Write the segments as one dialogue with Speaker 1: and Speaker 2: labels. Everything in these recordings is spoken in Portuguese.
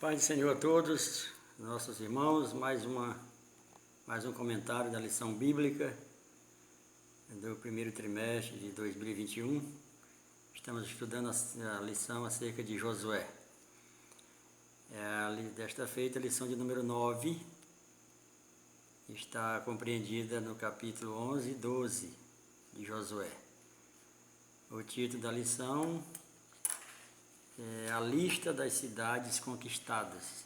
Speaker 1: Paz do Senhor a todos, nossos irmãos, mais um comentário da lição bíblica do primeiro trimestre de 2021. Estamos estudando a lição acerca de Josué. Desta feita, a lição de número 9 está compreendida no capítulo 11 e 12 de Josué. O título da lição é a lista das cidades conquistadas.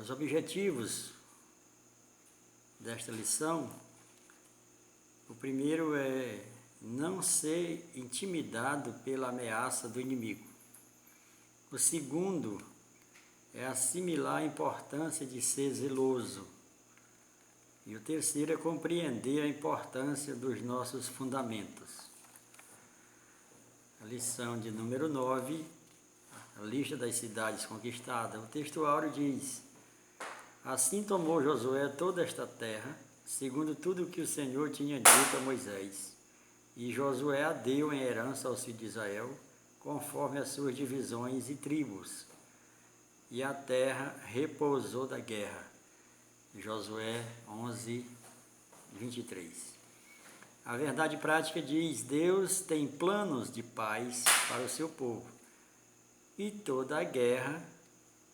Speaker 1: Os objetivos desta lição, o primeiro é não ser intimidado pela ameaça do inimigo. O segundo é assimilar a importância de ser zeloso. E o terceiro é compreender a importância dos nossos fundamentos. A lição de número 9, a lista das cidades conquistadas. O texto áureo diz: assim tomou Josué toda esta terra, segundo tudo o que o Senhor tinha dito a Moisés. E Josué a deu em herança aos filhos de Israel, conforme as suas divisões e tribos. E a terra repousou da guerra. Josué 11, 23. A verdade prática diz: Deus tem planos de paz para o seu povo, e toda a guerra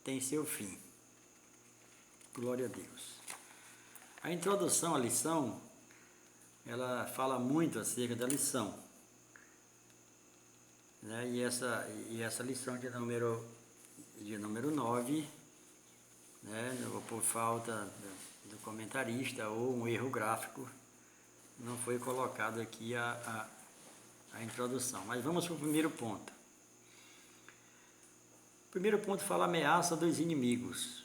Speaker 1: tem seu fim. Glória a Deus. A introdução à lição, ela fala muito acerca da lição, né? E essa lição de número 9, né? Por falta do comentarista ou um erro gráfico, não foi colocado aqui a introdução. Mas vamos para o primeiro ponto. O primeiro ponto fala a ameaça dos inimigos.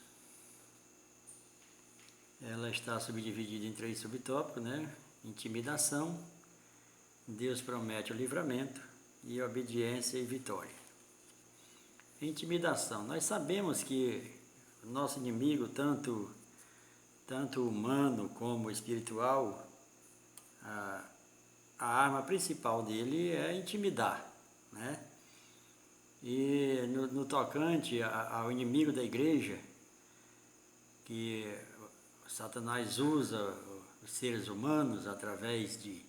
Speaker 1: Ela está subdividida em 3 subtópicos, né? Intimidação, Deus promete o livramento e obediência e vitória. Intimidação. Nós sabemos que o nosso inimigo, tanto humano como espiritual, a arma principal dele é intimidar, né? E no tocante ao inimigo da igreja, que Satanás usa os seres humanos através de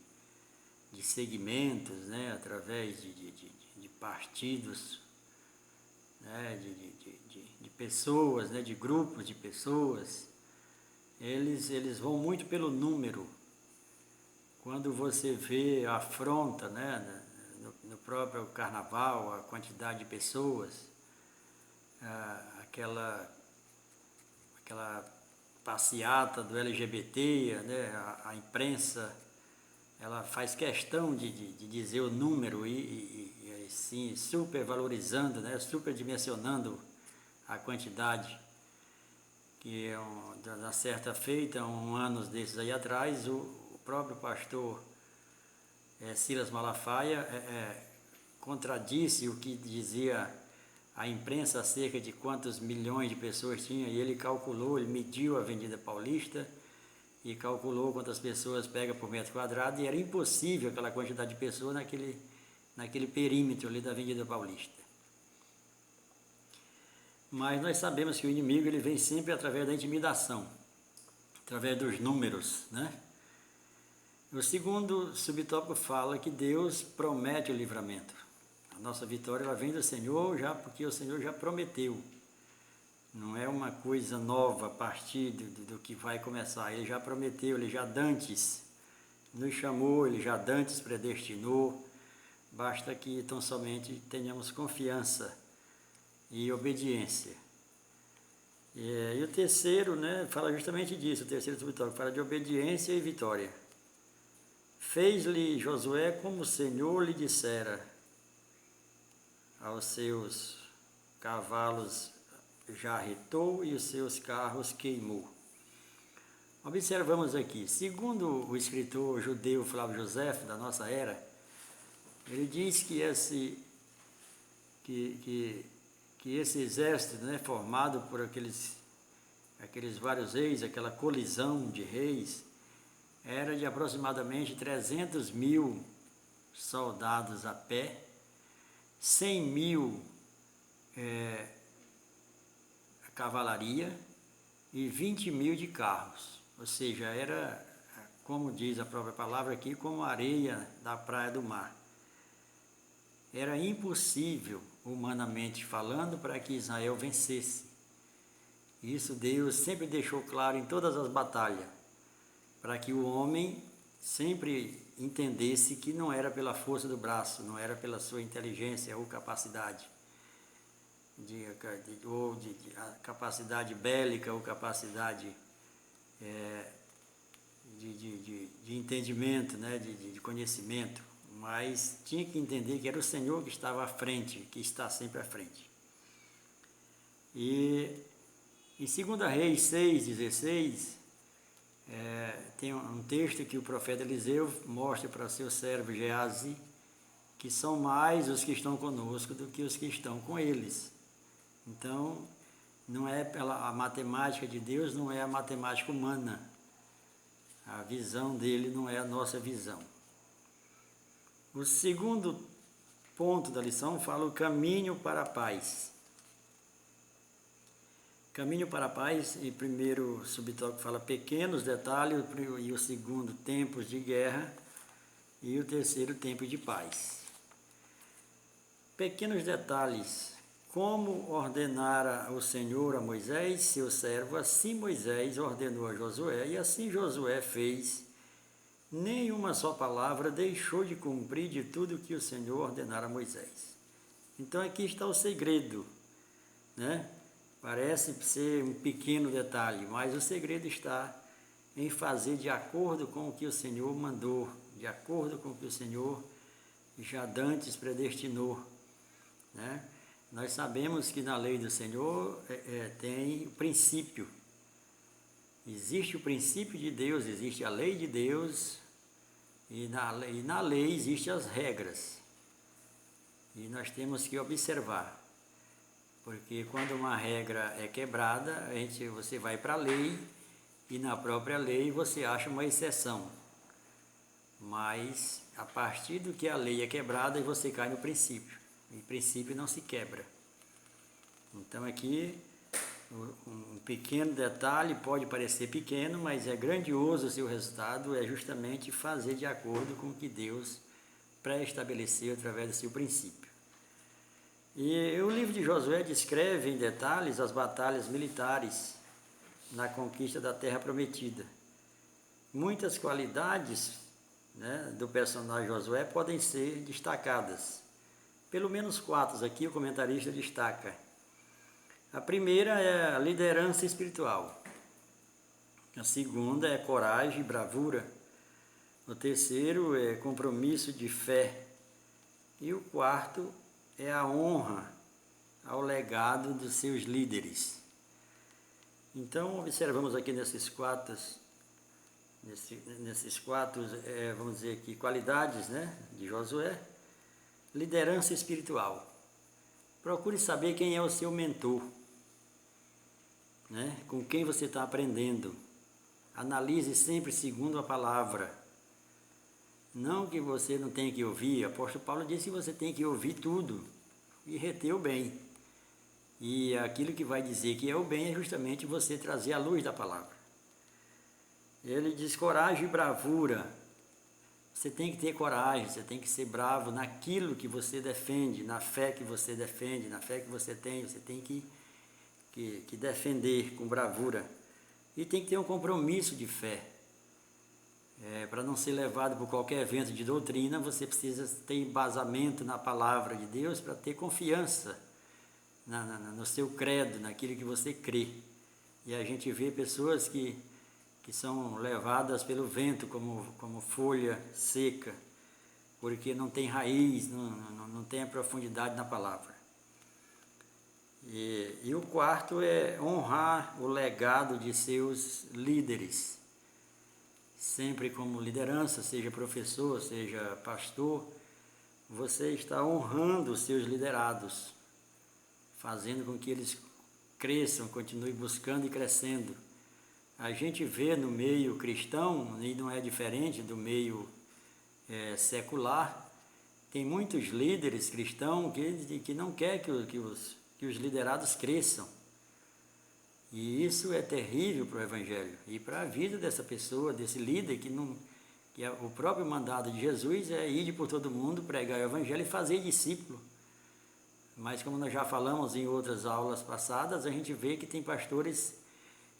Speaker 1: segmentos, né? Através de partidos, né? de pessoas, né? De grupos de pessoas, eles vão muito pelo número. Quando você vê a afronta, né, no próprio carnaval, a quantidade de pessoas, aquela passeata do LGBT, né, a imprensa, ela faz questão de dizer o número e assim, supervalorizando, né, superdimensionando a quantidade. Que na certa feita, anos desses aí atrás, o próprio pastor Silas Malafaia contradisse o que dizia a imprensa acerca de quantos milhões de pessoas tinha, e ele calculou, ele mediu a Avenida Paulista e calculou quantas pessoas pega por metro quadrado, e era impossível aquela quantidade de pessoas naquele perímetro ali da Avenida Paulista. Mas nós sabemos que o inimigo ele vem sempre através da intimidação, através dos números, né? O segundo subtópico fala que Deus promete o livramento. A nossa vitória ela vem do Senhor, porque o Senhor já prometeu. Não é uma coisa nova a partir do que vai começar. Ele já prometeu, ele já dantes nos chamou, ele já dantes predestinou. Basta que tão somente tenhamos confiança e obediência. E o terceiro, né, fala justamente disso. O terceiro subtópico fala de obediência e vitória. Fez-lhe Josué como o Senhor lhe dissera, aos seus cavalos jarretou e os seus carros queimou. Observamos aqui, segundo o escritor judeu Flávio Josefo, da nossa era, ele diz que esse exército, né, formado por aqueles vários reis, aquela colisão de reis, era de aproximadamente 300.000 soldados a pé, 100.000 a cavalaria e 20.000 de carros. Ou seja, era, como diz a própria palavra aqui, como a areia da praia do mar. Era impossível, humanamente falando, para que Israel vencesse. Isso Deus sempre deixou claro em todas as batalhas, para que o homem sempre entendesse que não era pela força do braço, não era pela sua inteligência ou capacidade, ou capacidade bélica ou capacidade de entendimento, né, de conhecimento, mas tinha que entender que era o Senhor que estava à frente, que está sempre à frente. E em 2 Reis 6,16, tem um texto que o profeta Eliseu mostra para seu servo Geazi, que são mais os que estão conosco do que os que estão com eles. Então, não é a matemática de Deus, não é a matemática humana. A visão dele não é a nossa visão. O segundo ponto da lição fala o caminho para a paz. Caminho para a paz, e primeiro subtópico fala pequenos detalhes, e o segundo, tempos de guerra, e o terceiro, tempo de paz. Pequenos detalhes. Como ordenara o Senhor a Moisés, seu servo, assim Moisés ordenou a Josué, e assim Josué fez. Nenhuma só palavra deixou de cumprir de tudo que o Senhor ordenara a Moisés. Então aqui está o segredo, né? Parece ser um pequeno detalhe, mas o segredo está em fazer de acordo com o que o Senhor mandou, de acordo com o que o Senhor já dantes predestinou, né? Nós sabemos que na lei do Senhor tem o princípio. Existe o princípio de Deus, existe a lei de Deus, e na lei existem as regras. E nós temos que observar. Porque quando uma regra é quebrada, você vai para a lei, e na própria lei você acha uma exceção. Mas a partir do que a lei é quebrada, você cai no princípio. E princípio não se quebra. Então aqui, um pequeno detalhe pode parecer pequeno, mas é grandioso o seu resultado, é justamente fazer de acordo com o que Deus pré-estabeleceu através do seu princípio. E o livro de Josué descreve em detalhes as batalhas militares na conquista da Terra Prometida. Muitas qualidades, né, do personagem Josué podem ser destacadas. Pelo menos 4 aqui o comentarista destaca. A primeira é a liderança espiritual. A segunda é coragem e bravura. O terceiro é compromisso de fé. E o quarto é a honra ao legado dos seus líderes. Então, observamos aqui nesses quatro, vamos dizer aqui, qualidades, né, de Josué. Liderança espiritual. Procure saber quem é o seu mentor, né, com quem você está aprendendo. Analise sempre segundo a palavra. Não que você não tenha que ouvir, o apóstolo Paulo disse que você tem que ouvir tudo e reter o bem. E aquilo que vai dizer que é o bem é justamente você trazer a luz da palavra. Ele diz coragem e bravura. Você tem que ter coragem, você tem que ser bravo naquilo que você defende, na fé que você defende, na fé que você tem que defender com bravura. E tem que ter um compromisso de fé. Para não ser levado por qualquer vento de doutrina, você precisa ter embasamento na palavra de Deus para ter confiança no seu credo, naquilo que você crê. E a gente vê pessoas que são levadas pelo vento como folha seca, porque não tem raiz, não tem a profundidade na palavra. E o quarto é honrar o legado de seus líderes. Sempre como liderança, seja professor, seja pastor, você está honrando os seus liderados, fazendo com que eles cresçam, continuem buscando e crescendo. A gente vê no meio cristão, e não é diferente do meio secular, tem muitos líderes cristãos que não querem que que os liderados cresçam. E isso é terrível para o Evangelho e para a vida dessa pessoa, desse líder que o próprio mandado de Jesus é ir por todo mundo, pregar o Evangelho e fazer discípulo. Mas como nós já falamos em outras aulas passadas, a gente vê que tem pastores,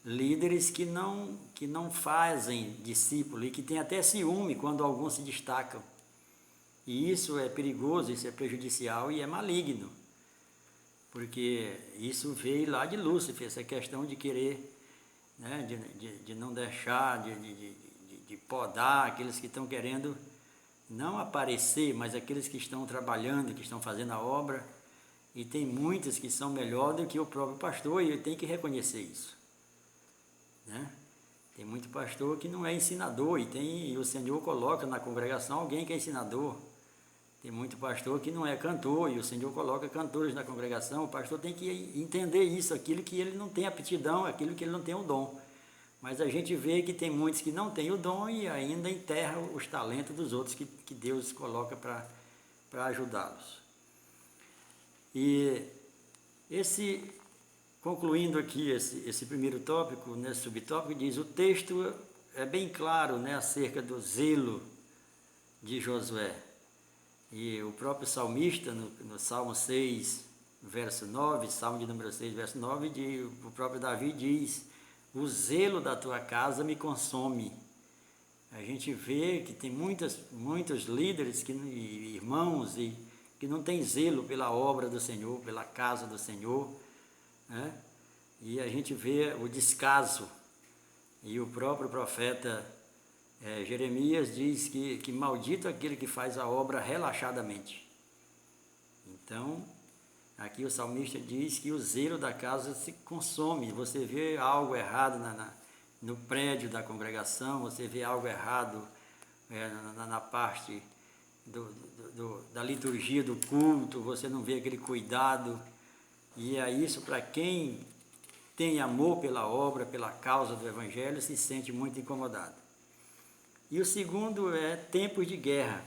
Speaker 1: líderes que não fazem discípulo e que tem até ciúme quando alguns se destacam. E isso é perigoso, isso é prejudicial e é maligno. Porque isso veio lá de Lúcifer, essa questão de querer, né, de não deixar, de podar aqueles que estão querendo não aparecer, mas aqueles que estão trabalhando, que estão fazendo a obra. E tem muitos que são melhor do que o próprio pastor, e ele tem que reconhecer isso, né? Tem muito pastor que não é ensinador, e o Senhor coloca na congregação alguém que é ensinador. Tem muito pastor que não é cantor, e o Senhor coloca cantores na congregação. O pastor tem que entender isso, aquilo que ele não tem aptidão, aquilo que ele não tem o dom. Mas a gente vê que tem muitos que não têm o dom e ainda enterram os talentos dos outros que Deus coloca para ajudá-los. E concluindo aqui esse primeiro tópico, nesse subtópico, diz: o texto é bem claro, né, acerca do zelo de Josué. E o próprio salmista, no Salmo 6, verso 9, Salmo de número 6, verso 9, o próprio Davi diz: o zelo da tua casa me consome. A gente vê que tem muitos líderes, irmãos, que não tem zelo pela obra do Senhor, pela casa do Senhor, né? E a gente vê o descaso, e o próprio profeta Jeremias diz que maldito aquele que faz a obra relaxadamente. Então, aqui o salmista diz que o zelo da casa se consome. Você vê algo errado no prédio da congregação, você vê algo errado na parte da liturgia do culto, você não vê aquele cuidado, e é isso, para quem tem amor pela obra, pela causa do Evangelho, se sente muito incomodado. E o segundo é tempos de guerra.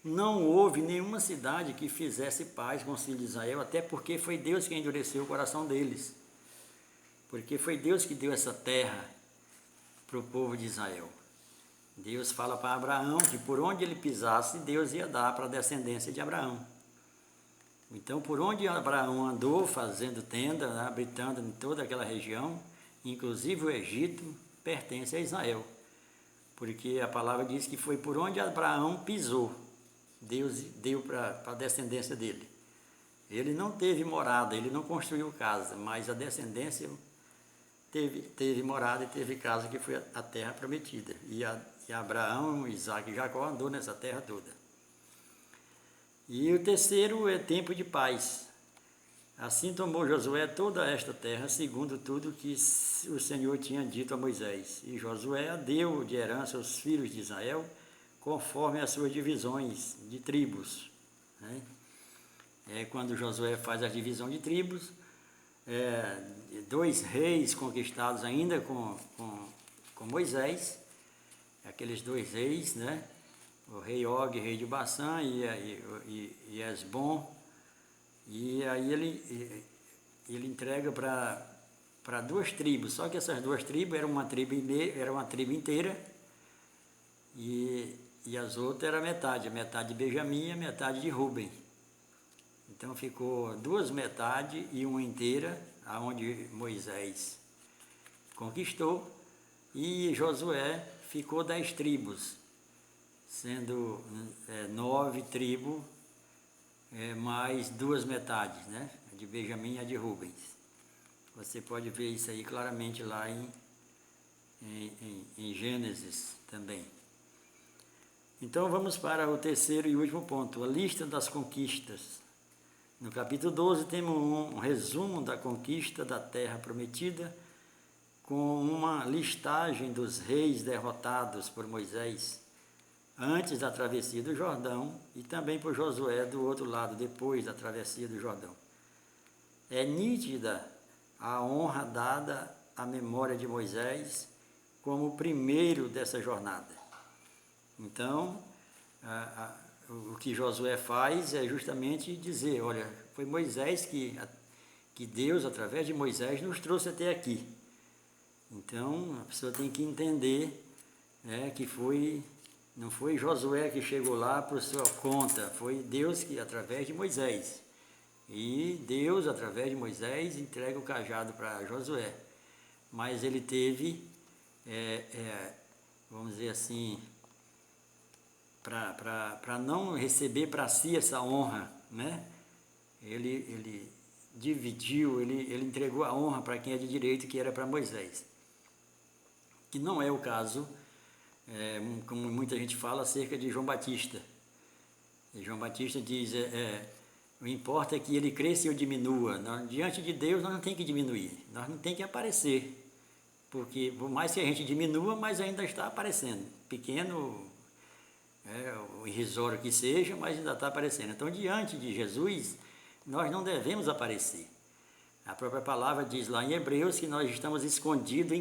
Speaker 1: Não houve nenhuma cidade que fizesse paz com os filhos de Israel, até porque foi Deus quem endureceu o coração deles, porque foi Deus que deu essa terra para o povo de Israel. Deus fala para Abraão que por onde ele pisasse, Deus ia dar para a descendência de Abraão. Então, por onde Abraão andou fazendo tenda, né, habitando em toda aquela região, inclusive o Egito, pertence a Israel. Porque a palavra diz que foi por onde Abraão pisou, Deus deu para a descendência dele. Ele não teve morada, ele não construiu casa, mas a descendência teve morada e teve casa, que foi a terra prometida. E Abraão, Isaac e Jacó andou nessa terra toda. E o terceiro é tempo de paz. Assim tomou Josué toda esta terra, segundo tudo que o Senhor tinha dito a Moisés. E Josué a deu de herança aos filhos de Israel, conforme as suas divisões de tribos, né? Quando Josué faz a divisão de tribos, 2 reis conquistados ainda com Moisés, aqueles 2 reis, né? O rei Og, rei de Bassã, e Esbom, e aí ele entrega para 2 tribos, só que essas 2 tribos eram uma tribo inteira, e as outras eram metade de Benjamim e a metade de Ruben. Então ficou 2 metades e uma inteira, aonde Moisés conquistou, e Josué ficou 10 tribos, sendo 9 tribos, mais 2 metades, né? A de Benjamim e a de Rubens. Você pode ver isso aí claramente lá em Gênesis também. Então vamos para o terceiro e último ponto, a lista das conquistas. No capítulo 12 temos um resumo da conquista da terra prometida, com uma listagem dos reis derrotados por Moisés antes da travessia do Jordão, e também por Josué do outro lado, depois da travessia do Jordão. É nítida a honra dada à memória de Moisés como o primeiro dessa jornada. Então, o que Josué faz é justamente dizer, olha, foi Moisés que Deus, através de Moisés, nos trouxe até aqui. Então, a pessoa tem que entender, né, que não foi Josué que chegou lá por sua conta, foi Deus que, através de Moisés. E Deus, através de Moisés, entrega o cajado para Josué. Mas ele teve, vamos dizer assim, para não receber para si essa honra, né? Ele dividiu, ele entregou a honra para quem é de direito, que era para Moisés. Que não é o caso, como muita gente fala, acerca de João Batista. E João Batista diz, o importa é que ele cresça e eu diminua. Diante de Deus nós não tem que diminuir, nós não tem que aparecer. Porque por mais que a gente diminua, mas ainda está aparecendo. Pequeno, o irrisório que seja, mas ainda está aparecendo. Então, diante de Jesus, nós não devemos aparecer. A própria palavra diz lá em Hebreus que nós estamos escondidos em